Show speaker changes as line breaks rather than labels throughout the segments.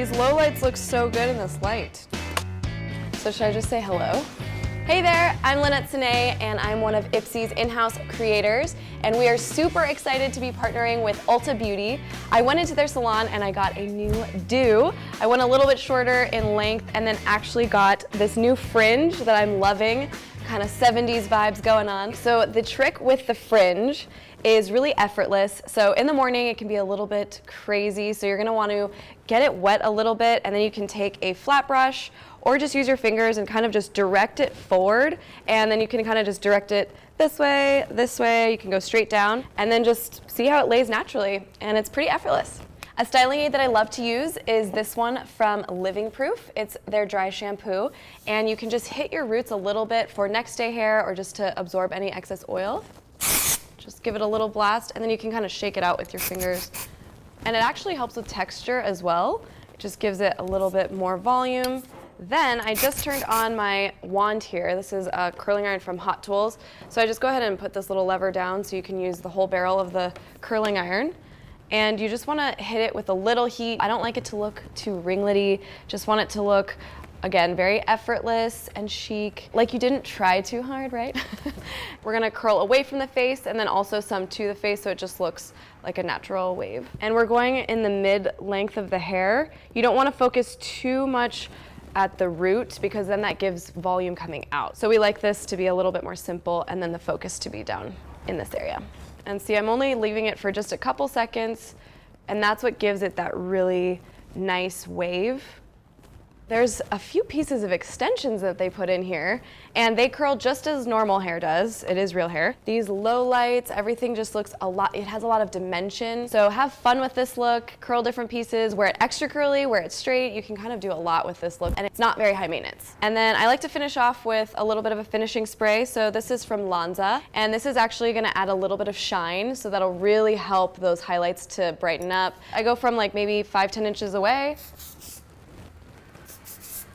These low lights look so good in this light. So should I just say hello? Hey there, I'm Lynette Cenee, and I'm one of IPSY's in-house creators, and we are super excited to be partnering with Ulta Beauty. I went into their salon and I got a new do. I went a little bit shorter in length and then actually got this new fringe that I'm loving, kind of 70s vibes going on. So the trick with the fringe is really effortless. So in the morning it can be a little bit crazy, so you're gonna want to get it wet a little bit, and then you can take a flat brush or just use your fingers and kind of just direct it forward, and then you can kind of just direct it this way, you can go straight down, and then just see how it lays naturally, and it's pretty effortless. A styling aid that I love to use is this one from Living Proof. It's their dry shampoo, and you can just hit your roots a little bit for next day hair or just to absorb any excess oil. Just give it a little blast, and then you can kind of shake it out with your fingers. And it actually helps with texture as well. It just gives it a little bit more volume. Then I just turned on my wand here. This is a curling iron from Hot Tools. So I just go ahead and put this little lever down so you can use the whole barrel of the curling iron. And you just want to hit it with a little heat. I don't like it to look too ringlety. Just want it to look, again, very effortless and chic. Like you didn't try too hard, right? We're gonna curl away from the face and then also some to the face so it just looks like a natural wave. And we're going in the mid-length of the hair. You don't want to focus too much at the root because then that gives volume coming out. So we like this to be a little bit more simple and then the focus to be down in this area. And see, I'm only leaving it for just a couple seconds, and that's what gives it that really nice wave. There's a few pieces of extensions that they put in here, and they curl just as normal hair does. It is real hair. These low lights, everything just looks a lot, it has a lot of dimension. So have fun with this look, curl different pieces, wear it extra curly, wear it straight. You can kind of do a lot with this look, and it's not very high maintenance. And then I like to finish off with a little bit of a finishing spray. So this is from Lanza, and this is actually gonna add a little bit of shine, so that'll really help those highlights to brighten up. I go from like maybe 5-10 inches away.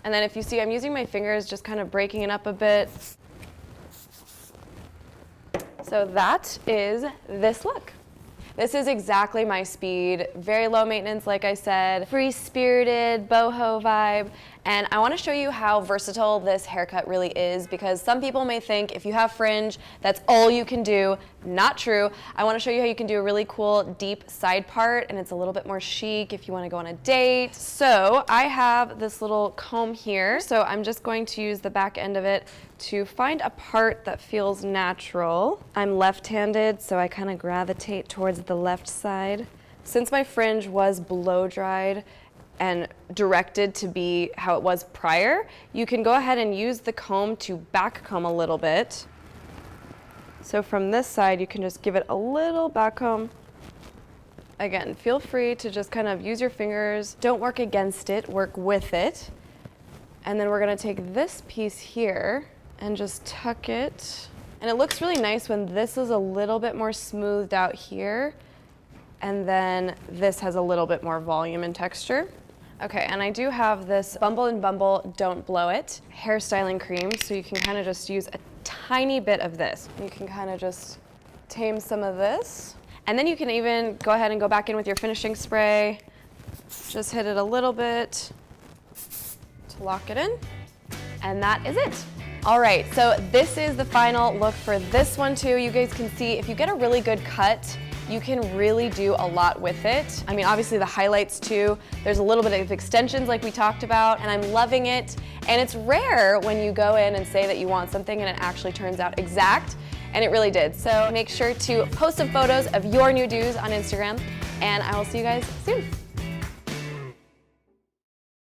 And then if you see, I'm using my fingers, just kind of breaking it up a bit. So that is this look. This is exactly my speed, very low maintenance, like I said, free-spirited, boho vibe. And I want to show you how versatile this haircut really is, because some people may think if you have fringe, that's all you can do. Not true. I want to show you how you can do a really cool deep side part, and it's a little bit more chic if you want to go on a date. So I have this little comb here, so I'm just going to use the back end of it to find a part that feels natural. I'm left-handed, so I kind of gravitate towards the left side. Since my fringe was blow-dried and directed to be how it was prior, you can go ahead and use the comb to back comb a little bit. So from this side, you can just give it a little back comb. Again, feel free to just kind of use your fingers. Don't work against it, work with it. And then we're gonna take this piece here and just tuck it. And it looks really nice when this is a little bit more smoothed out here, and then this has a little bit more volume and texture. Okay, and I do have this Bumble & Bumble Don't Blow It hairstyling cream, so you can kind of just use a tiny bit of this. You can kind of just tame some of this. And then you can even go ahead and go back in with your finishing spray. Just hit it a little bit to lock it in. And that is it. All right, so this is the final look for this one too. You guys can see if you get a really good cut, you can really do a lot with it. I mean, obviously the highlights too. There's a little bit of extensions like we talked about, and I'm loving it. And it's rare when you go in and say that you want something and it actually turns out exact, and it really did. So make sure to post some photos of your new do's on Instagram, and I will see you guys soon.